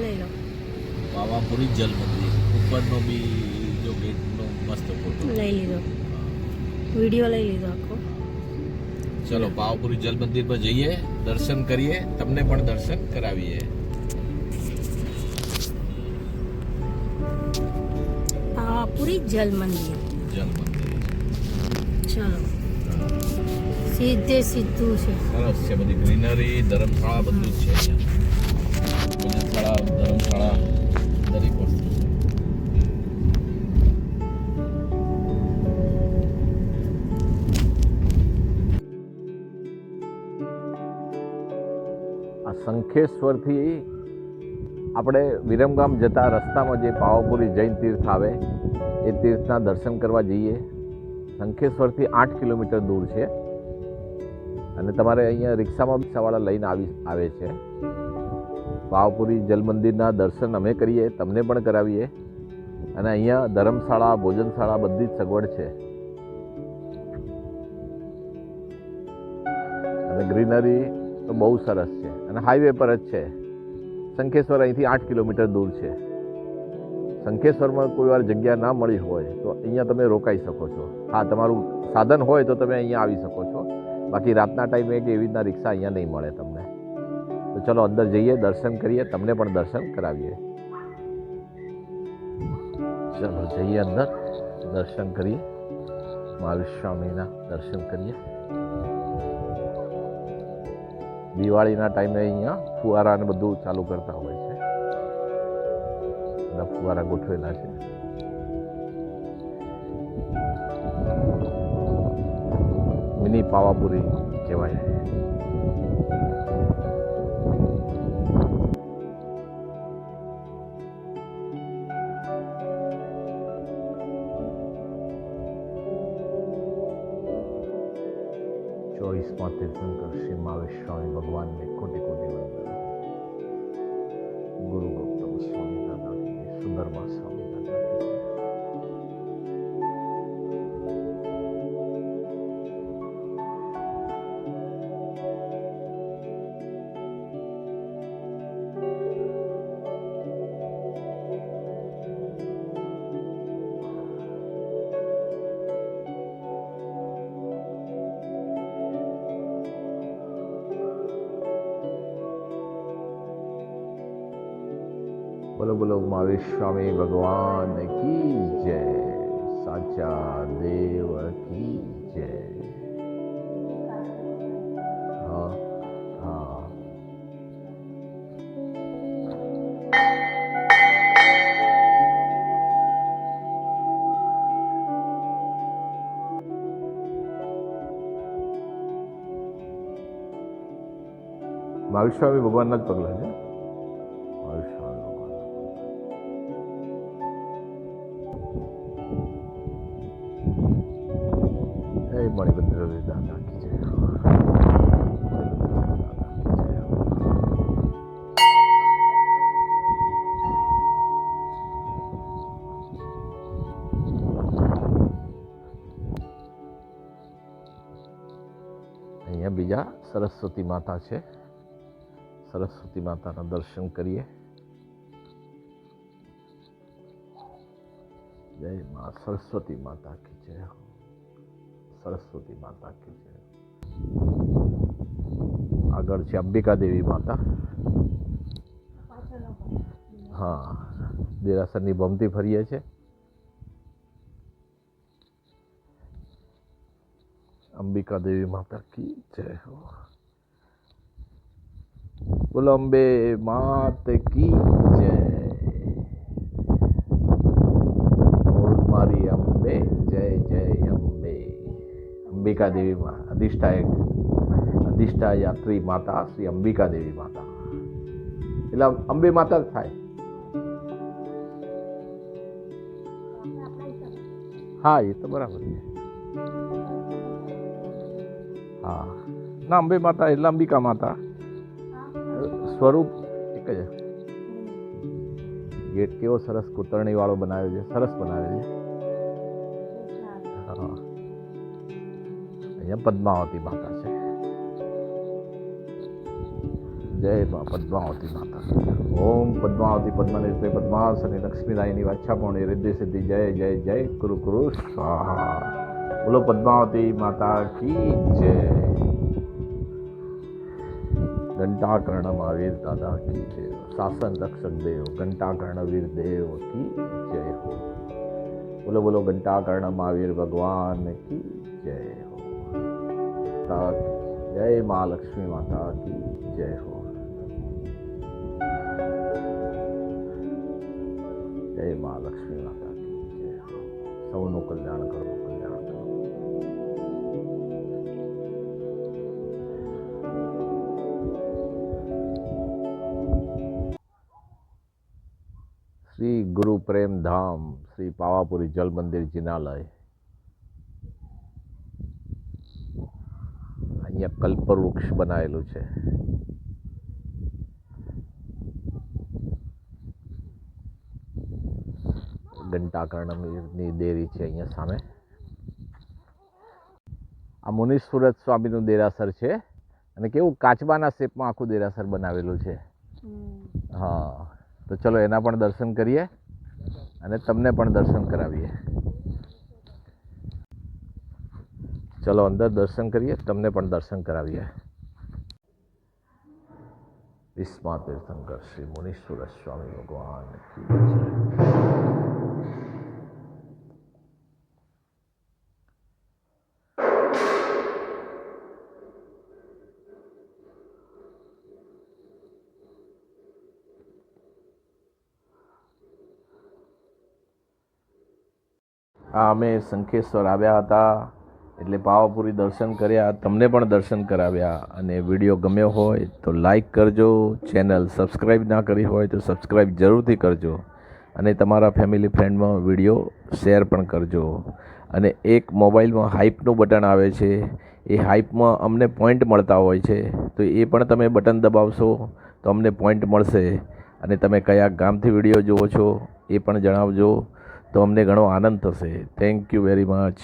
લઈ લો, પાવાપુરી જલ મંદિર ઉપરનો બી જો ગેટનો મસ્ત ફોટો. લઈ લીધો, વિડીયો લઈ લીધો આખો. ચલો પાવાપુરી જલ મંદિર પર જઈએ, દર્શન કરીએ, તમને પણ દર્શન કરાવીએ. પાવાપુરી જલ મંદિર. જલ મંદિર ચલો, સીધે સીધું છે. સરસ છે, બધી ગ્રીનરી, ધર્મશાળા બધું જ છે અહીંયા. ભોજનશાળા, ધર્મશાળા દરેક વસ્તુ છે. આ શંખેશ્વરથી આપણે વિરમગામ જતા રસ્તામાં જે પાવાપુરી જૈન તીર્થ આવે એ તીર્થના દર્શન કરવા જઈએ. શંખેશ્વરથી 8 કિલોમીટર દૂર છે અને તમારે અહીંયા રિક્ષામાં રિક્ષાવાળા લઈને આવે છે. પાવાપુરી જલ મંદિરના દર્શન અમે કરીએ, તમને પણ કરાવીએ. અને અહીંયા ધર્મશાળા, ભોજનશાળા બધી જ સગવડ છે અને ગ્રીનરી તો બહુ સરસ છે અને હાઈવે પર જ છે. શંખેશ્વર અહીંથી 8 કિલોમીટર દૂર છે. શંખેશ્વરમાં કોઈ વાર જગ્યા ના મળી હોય તો અહીંયા તમે રોકાઈ શકો છો. હા, તમારું સાધન હોય તો તમે અહીંયા આવી શકો છો. બાકી રાતના ટાઈમે કે એવી રીતના રિક્ષા અહીંયા નહીં મળે તમને. તો ચલો અંદર જઈએ, દર્શન કરીએ, તમને પણ દર્શન કરાવીએ. ચલો જઈએ અંદર, દર્શન કરીએ, મહાવીર સ્વામીના દર્શન કરીએ. દિવાળીના ટાઈમે અહીંયા ફુવારા ને બધું ચાલુ કરતા હોય છે. બધા ફુવારા ગોઠવેલા છે. મિની પાવાપુરી કહેવાય. ચોવીસમાં તીર્થંકર શ્રી મહાવીર સ્વામી ભગવાનને કોટી કોટી વંદન. ગુરુ ગૌતમ સ્વામી દાદા કી જય, સુંદરમા સ્વામી દાદા કી જય. બોલો બોલો મહાવીર સ્વામી ભગવાન કી જય, સાચા દેવ કી જય. હા હા. મહાવીર સ્વામી ભગવાનના જ પગલા છે. મહાવીર સ્વામી ભગવાન. જય મણિભદ્ર દાદા કી જય. અહીંયા બીજા સરસ્વતી માતા છે. સરસ્વતી માતાના દર્શન કરીએ. જય મા સરસ્વતી માતા કી જય. સરસ્વતી માતા કી જય. આગળ છે અંબિકા દેવી માતા. હા, દેરાસરની ભમતી ફરીએ છે. અંબિકા દેવી માતા કી જય. બોલો અંબે માત કી જય. મારી અંબે જય જય અંબે. અંબિકા દેવી માં અધિષ્ઠા યાત્રી માતા શ્રી અંબિકા દેવી માતા. એટલે અંબે માતા જ થાય. હા, એ તો બરાબર છે. હા ના, અંબે માતા એટલે અંબિકા માતા, સ્વરૂપ એક જ. ગેટ કેવો સરસ કોતરણી વાળો બનાવ્યો છે, સરસ બનાવ્યો છે. હા, અહીંયા પદ્માવતી માતા છે. જય મા પદ્માવતી માતા. ઓમ પદ્માવતી પદ્મનેત્રે પદ્માસને લક્ષ્મીદાયની વાછાપોણી રિદ્ધિ સિદ્ધિ જય જય જય કુરુ કુરુ સ્વાહા. બોલો પદ્માવતી માતા કી જય. ઘંટાકર્ણ મહાવીર દાદા કી જય. શાસન રક્ષક દેવ ઘંટાકર્ણ વીર દેવ કી જય હો. બોલો બોલો ઘંટાકર્ણ મહાવીર ભગવાન કી જય હો. જય મા લક્ષ્મી માતા કી જય હો. જય મા લક્ષ્મી માતા કી જય હો. સૌનું કલ્યાણ કરો, કલ્યાણ કરો. શ્રી ગુરુ પ્રેમ ધામ શ્રી પાવાપુરી જલ મંદિર જિનાલય. અહીંયા કલ્પવૃક્ષ બનાવેલું છે. ઘંટાકર્ણની દેરી છે અહીંયા સામે. આ મુનીશ્વરત સ્વામીનું દેરાસર છે અને કેવું કાચબાના શેપમાં આખું દેરાસર બનાવેલું છે. હા, તો ચલો એના પણ દર્શન કરીએ અને તમને પણ દર્શન કરાવીએ. ચલો અંદર દર્શન કરીએ, તમને પણ દર્શન કરાવીએ. વિસ્મા તીર્થંકર શ્રી મુનીશ્વર સ્વામી ભગવાન કી જય. અમે શંખેશ્વર આવ્યા હતા એટલે પાવાપુરી દર્શન કર્યા, તમને પણ દર્શન કરાવ્યા. અને વિડીયો ગમ્યો હોય તો લાઈક કરજો, ચેનલ સબસ્ક્રાઈબ ના કરી હોય તો સબસ્ક્રાઈબ જરૂરથી કરજો અને તમારા ફેમિલી ફ્રેન્ડમાં વિડીયો શેર પણ કરજો. અને એક મોબાઈલમાં હાઈપનું બટન આવે છે, એ હાઈપમાં અમને પોઈન્ટ મળતા હોય છે, તો એ પણ તમે બટન દબાવશો તો અમને પોઈન્ટ મળશે. અને તમે કયા ગામથી વિડીયો જુઓ છો એ પણ જણાવજો, તો અમને ઘણો આનંદ થશે. Thank you very much.